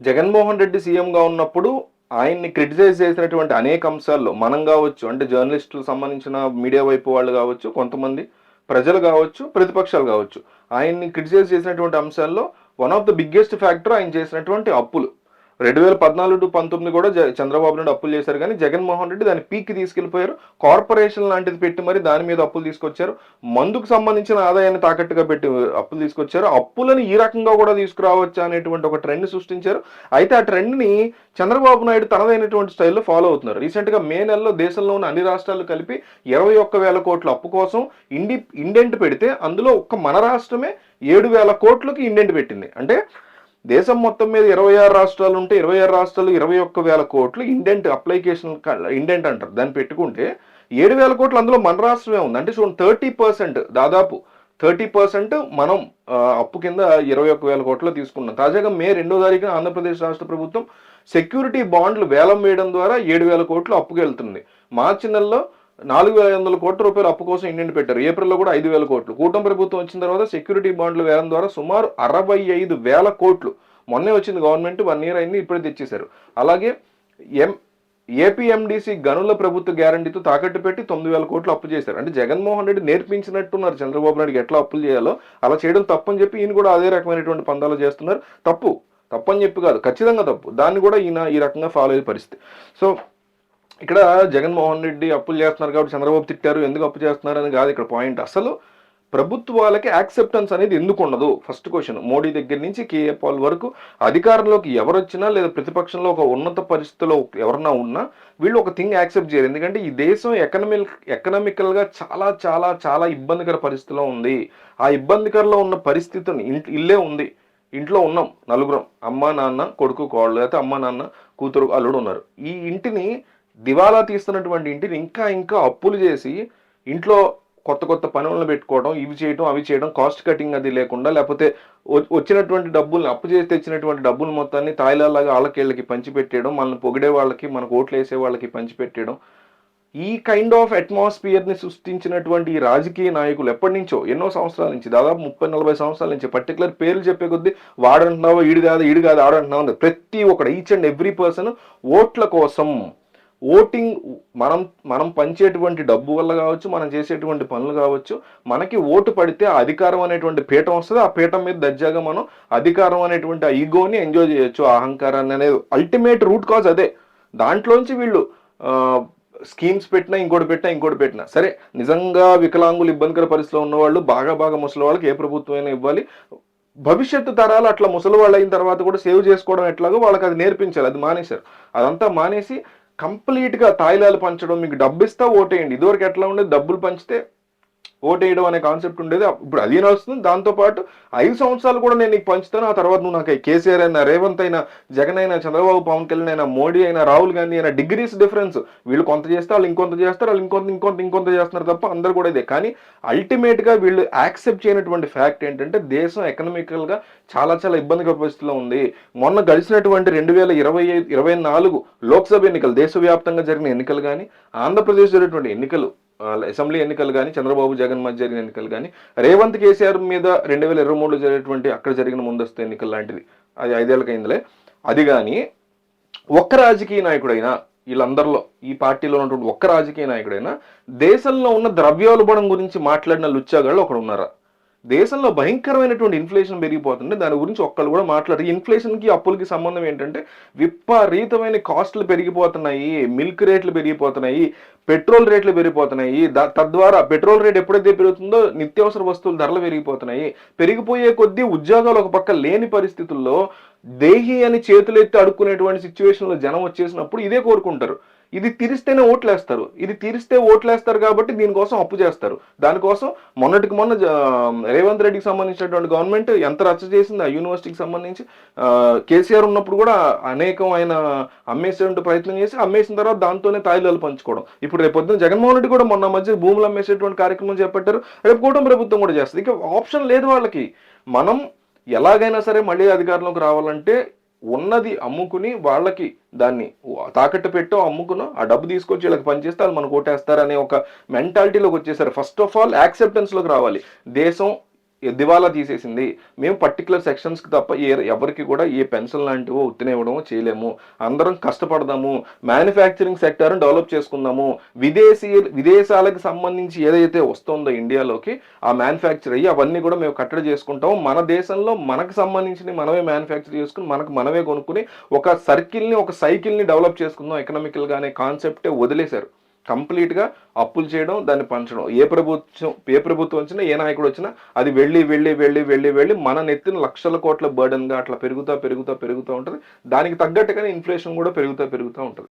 జగన్మోహన్ రెడ్డి సీఎంగా ఉన్నప్పుడు ఆయన్ని క్రిటిసైజ్ చేసినటువంటి అనేక అంశాల్లో మనం కావచ్చు, అంటే జర్నలిస్టులకు సంబంధించిన మీడియా వైపు వాళ్ళు కావచ్చు, కొంతమంది ప్రజలు కావచ్చు, ప్రతిపక్షాలు కావచ్చు, ఆయన్ని క్రిటిసైజ్ చేసినటువంటి అంశాల్లో one of the biggest factor ఆయన చేసినటువంటి అప్పులు. 2014 టు 19 కూడా చంద్రబాబు నాయుడు అప్పులు చేశారు, కానీ జగన్మోహన్ రెడ్డి దాన్ని పీక్కి తీసుకెళ్లిపోయారు. కార్పొరేషన్ లాంటిది పెట్టి మరి దాని మీద అప్పులు తీసుకొచ్చారు. మందుకు సంబంధించిన ఆదాయాన్ని తాకట్టుగా పెట్టి అప్పులు తీసుకొచ్చారు. అప్పులను ఈ రకంగా కూడా తీసుకురావచ్చా అనేటువంటి ఒక ట్రెండ్ సృష్టించారు. అయితే ఆ ట్రెండ్ని చంద్రబాబు నాయుడు తనదైనటువంటి స్టైల్లో ఫాలో అవుతున్నారు. రీసెంట్గా మే నెలలో దేశంలో ఉన్న అన్ని రాష్ట్రాలు కలిపి 21,000 కోట్ల అప్పు కోసం ఇండెంట్ పెడితే అందులో ఒక్క మన రాష్ట్రమే 7,000 కోట్లకి ఇండెంట్ పెట్టింది. అంటే దేశం మొత్తం మీద 26 రాష్ట్రాలు ఉంటే 26 రాష్ట్రాలు 21,000 కోట్లు ఇండెంట్ అప్లికేషన్ ఇండెంట్ అంటారు దాన్ని పెట్టుకుంటే 7,000 కోట్లు అందులో మన రాష్ట్రమే ఉంది. అంటే చూడండి 30%, దాదాపు 30% మనం అప్పు కింద 21,000 కోట్లు తీసుకున్నాం. తాజాగా మే 2వ తారీఖున ఆంధ్రప్రదేశ్ రాష్ట్ర ప్రభుత్వం సెక్యూరిటీ బాండ్లు వేలం వేయడం ద్వారా 7,000 కోట్లు అప్పుకు వెళ్తుంది. మార్చి నెలలో 4,500 కోట్ల రూపాయలు అప్పు కోసం ఇండెంట్ పెట్టారు. ఏప్రిల్లో కూడా 5,000 కోట్లు. కూటమి ప్రభుత్వం వచ్చిన తర్వాత సెక్యూరిటీ బాండ్ల వేలం ద్వారా సుమారు 65,000 కోట్లు మొన్నే వచ్చింది గవర్నమెంట్, 1 ఇయర్ అయింది, ఇప్పుడే తెచ్చేశారు. అలాగే ఏపీఎండిసి గనుల ప్రభుత్వ గ్యారంటీతో తాకట్టు పెట్టి 9,000 కోట్లు అప్పు చేశారు. అంటే జగన్మోహన్ రెడ్డి నేర్పించినట్టున్నారు చంద్రబాబు నాయుడుకి ఎట్లా అప్పులు చేయాలో. అలా చేయడం తప్పని చెప్పి ఈయన కూడా అదే రకమైనటువంటి పందాలు చేస్తున్నారు. తప్పని చెప్పి కాదు, ఖచ్చితంగా తప్పు. దాన్ని కూడా ఈయన ఈ రకంగా ఫాలో అయ్యే పరిస్థితి. సో ఇక్కడ జగన్మోహన్ రెడ్డి అప్పులు చేస్తున్నారు కాబట్టి చంద్రబాబు తిట్టారు, ఎందుకు అప్పు చేస్తున్నారు అని కాదు ఇక్కడ పాయింట్. అసలు ప్రభుత్వాలకి యాక్సెప్టెన్స్ అనేది ఎందుకు ఉండదు? First question. మోడీ దగ్గర నుంచి కేఏ పాల్ వరకు అధికారంలోకి ఎవరు వచ్చినా లేదా ప్రతిపక్షంలో ఒక ఉన్నత పరిస్థితిలో ఎవరన్నా ఉన్నా వీళ్ళు ఒక థింగ్ యాక్సెప్ట్ చేయరు. ఎందుకంటే ఈ దేశం ఎకనామికల్గా చాలా చాలా చాలా ఇబ్బందికర పరిస్థితిలో ఉంది. ఆ ఇబ్బందికరలో ఉన్న పరిస్థితిని ఇల్లే ఉంది, ఇంట్లో ఉన్నాం నలుగురం, అమ్మ నాన్న కొడుకు కోడలు, లేకపోతే అమ్మ నాన్న కూతురు అల్లుడు ఉన్నారు. ఈ ఇంటిని దివాలా తీస్తున్నటువంటి ఇంటిని ఇంకా అప్పులు చేసి ఇంట్లో కొత్త పనులను పెట్టుకోవడం, ఇవి చేయడం అవి చేయడం, కాస్ట్ కటింగ్ అది లేకుండా, లేకపోతే వచ్చినటువంటి డబ్బుల్ని అప్పు చేసి తెచ్చినటువంటి డబ్బులు మొత్తాన్ని తాయిలాగా ఆళ్ళకేళ్ళకి పంచిపెట్టేయడం, మనల్ని పొగిడే వాళ్ళకి మనకు ఓట్లు వేసే వాళ్ళకి పంచిపెట్టేయడం, ఈ కైండ్ ఆఫ్ అట్మాస్ఫియర్ని సృష్టించినటువంటి ఈ రాజకీయ నాయకులు ఎప్పటి నుంచో, ఎన్నో సంవత్సరాల నుంచి, దాదాపు 30-40 సంవత్సరాల నుంచి, పర్టికులర్ పేర్లు చెప్పే కొద్దీ వాడంటున్నావో ఈడు కాదు ఆడంటున్నావు, ప్రతి ఒక్కడు ఈచ్ అండ్ ఎవ్రీ పర్సన్ ఓట్ల కోసం, ఓటింగ్ మనం పంచేటువంటి డబ్బు వల్ల కావచ్చు, మనం చేసేటువంటి పనులు కావచ్చు, మనకి ఓటు పడితే ఆ అధికారం అనేటువంటి పీఠం వస్తుంది. ఆ పీఠం మీద దర్జాగా మనం అధికారం అనేటువంటి ఆ ఈగోని ఎంజాయ్ చేయొచ్చు, ఆ అహంకారాన్ని అనేది అల్టిమేట్ రూట్ కాజ్ అదే. దాంట్లోంచి వీళ్ళు స్కీమ్స్ పెట్టినా ఇంకోటి పెట్టినా సరే, నిజంగా వికలాంగులు ఇబ్బందికర పరిస్థితిలో ఉన్నవాళ్ళు, బాగా ముసలి వాళ్ళకి ఏ ప్రభుత్వం అయినా ఇవ్వాలి. భవిష్యత్తు తరాలు అట్లా ముసలి వాళ్ళు అయిన తర్వాత కూడా సేవ్ చేసుకోవడం ఎట్లాగో వాళ్ళకి అది నేర్పించాలి. అది మానేశారు. అదంతా మానేసి కంప్లీట్గా తాయిలాలు పంచడం, మీకు డబ్బు ఇస్తా ఓటేయండి. ఇదివరకు ఎట్లా ఉండేది, డబ్బులు పంచితే ఓటేయడం అనే కాన్సెప్ట్ ఉండేది. ఇప్పుడు అది నడుస్తుంది. దాంతోపాటు 5 సంవత్సరాలు కూడా నేను నీకు పంచుతాను, ఆ తర్వాత నువ్వు నాకు కేసీఆర్ అయినా, రేవంత్ అయినా, జగన్ అయినా, చంద్రబాబు, పవన్ కళ్యాణ్ అయినా, మోడీ అయినా, రాహుల్ గాంధీ అయినా, డిగ్రీస్ డిఫరెన్స్. వీళ్ళు కొంత చేస్తే వాళ్ళు ఇంకొంత చేస్తారు, వాళ్ళు ఇంకొంత చేస్తున్నారు తప్ప అందరు కూడా ఇదే. కానీ అల్టిమేట్గా వీళ్ళు యాక్సెప్ట్ చేయనటువంటి ఫ్యాక్ట్ ఏంటంటే దేశం ఎకనామికల్గా చాలా చాలా ఇబ్బందికర పరిస్థితిలో ఉంది. మొన్న గడిచినటువంటి 2024 లోక్సభ ఎన్నికలు, దేశవ్యాప్తంగా జరిగిన ఎన్నికలు కానీ, ఆంధ్రప్రదేశ్ జరిగినటువంటి ఎన్నికలు, అసెంబ్లీ ఎన్నికలు కానీ, చంద్రబాబు జగన్ మధ్య జరిగిన ఎన్నికలు కానీ, రేవంత్ కేసీఆర్ మీద 2023లో జరిగినటువంటి అక్కడ జరిగిన ముందస్తు ఎన్నికలు లాంటిది, అది 5 ఏళ్ళకి అయిందిలే. అది కానీ ఒక్క రాజకీయ నాయకుడైనా, వీళ్ళందరిలో ఈ పార్టీలో ఉన్నటువంటి ఒక్క రాజకీయ నాయకుడైనా దేశంలో ఉన్న ద్రవ్యోల్బణం గురించి మాట్లాడిన లుచ్చాగాళ్ళు ఒకడు ఉన్నారా? దేశంలో భయంకరమైనటువంటి ఇన్ఫ్లేషన్ పెరిగిపోతుంది, దాని గురించి ఒక్కళ్ళు కూడా మాట్లాడారు. ఇన్ఫ్లేషన్కి అప్పులకి సంబంధం ఏంటంటే విపరీతమైన కాస్టులు పెరిగిపోతున్నాయి, మిల్క్ రేట్లు పెరిగిపోతున్నాయి, పెట్రోల్ రేట్లు పెరిగిపోతున్నాయి. తద్వారా పెట్రోల్ రేట్ ఎప్పుడైతే పెరుగుతుందో నిత్యావసర వస్తువుల ధరలు పెరిగిపోతున్నాయి. పెరిగిపోయే కొద్దీ ఉద్యోగాలు ఒక పక్క లేని పరిస్థితుల్లో దేహి అని చేతులెత్తి అడుక్కునేటువంటి సిచ్యువేషన్లో జనం వచ్చేసినప్పుడు ఇదే కోరుకుంటారు. ఇది తీరిస్తేనే ఓట్లేస్తారు, ఇది తీరిస్తే ఓట్లేస్తారు కాబట్టి దీనికోసం అప్పు చేస్తారు. దానికోసం మొన్నటికి మొన్న రేవంత్ రెడ్డికి సంబంధించినటువంటి గవర్నమెంట్ ఎంత రచ్చ చేసింది ఆ యూనివర్సిటీకి సంబంధించి. కేసీఆర్ ఉన్నప్పుడు కూడా అనేకం ఆయన అమ్మేసేటువంటి ప్రయత్నం చేసి, అమ్మేసిన తర్వాత దాంతోనే తాయిలాలు పంచుకోవడం. ఇప్పుడు రేపు పొద్దున జగన్మోహన్ రెడ్డి కూడా మొన్న మధ్య భూములు అమ్మేసేటువంటి కార్యక్రమం చేపట్టారు. రేపు కూటమి ప్రభుత్వం కూడా చేస్తుంది. ఇక ఆప్షన్ లేదు వాళ్ళకి. మనం ఎలాగైనా సరే మళ్ళీ అధికారంలోకి రావాలంటే ఉన్నది అమ్ముకుని వాళ్ళకి దాన్ని తాకట్టు పెట్టో అమ్ముకునో ఆ డబ్బు తీసుకొచ్చి వీళ్ళకి పనిచేస్తే వాళ్ళు మనకు ఓటేస్తారనే ఒక మెంటాలిటీలోకి వచ్చేసారు. ఫస్ట్ ఆఫ్ ఆల్ యాక్సెప్టెన్స్లోకి రావాలి. దేశం దివాలా తీసేసింది. మేము పర్టికులర్ సెక్షన్స్‌కి తప్ప ఎవరికి కూడా ఏ పెన్షన్ లాంటివో ఉత్తినే ఇవ్వడమో చేయలేము. అందరం కష్టపడదాము. మ్యానుఫ్యాక్చరింగ్ సెక్టార్‌ని డెవలప్ చేసుకుందాము. విదేశాలకు సంబంధించి ఏదైతే వస్తుందో ఇండియాలోకి ఆ మ్యానుఫ్యాక్చర్ అయ్యి అవన్నీ కూడా మేము కట్టడి చేసుకుంటాము. మన దేశంలో మనకు సంబంధించినవి మనమే మ్యానుఫ్యాక్చర్ చేసుకొని మనమే కొనుక్కొని ఒక సర్కిల్‌ని, ఒక సైకిల్‌ని డెవలప్ చేసుకుందాం ఎకనామికల్‌గా అనే కాన్సెప్టే వదిలేశారు. కంప్లీట్‌గా అప్పులు చేయడం, దాన్ని పంచడం. ఏ ప్రభుత్వం వచ్చినా, ఏ నాయకుడు వచ్చినా అది వెళ్ళి మన నెత్తిన లక్షల కోట్ల బర్డెన్‌గా అట్లా పెరుగుతా ఉంటది. దానికి తగ్గట్టుగానే ఇన్‌ఫ్లేషన్ కూడా పెరుగుతా ఉంటది.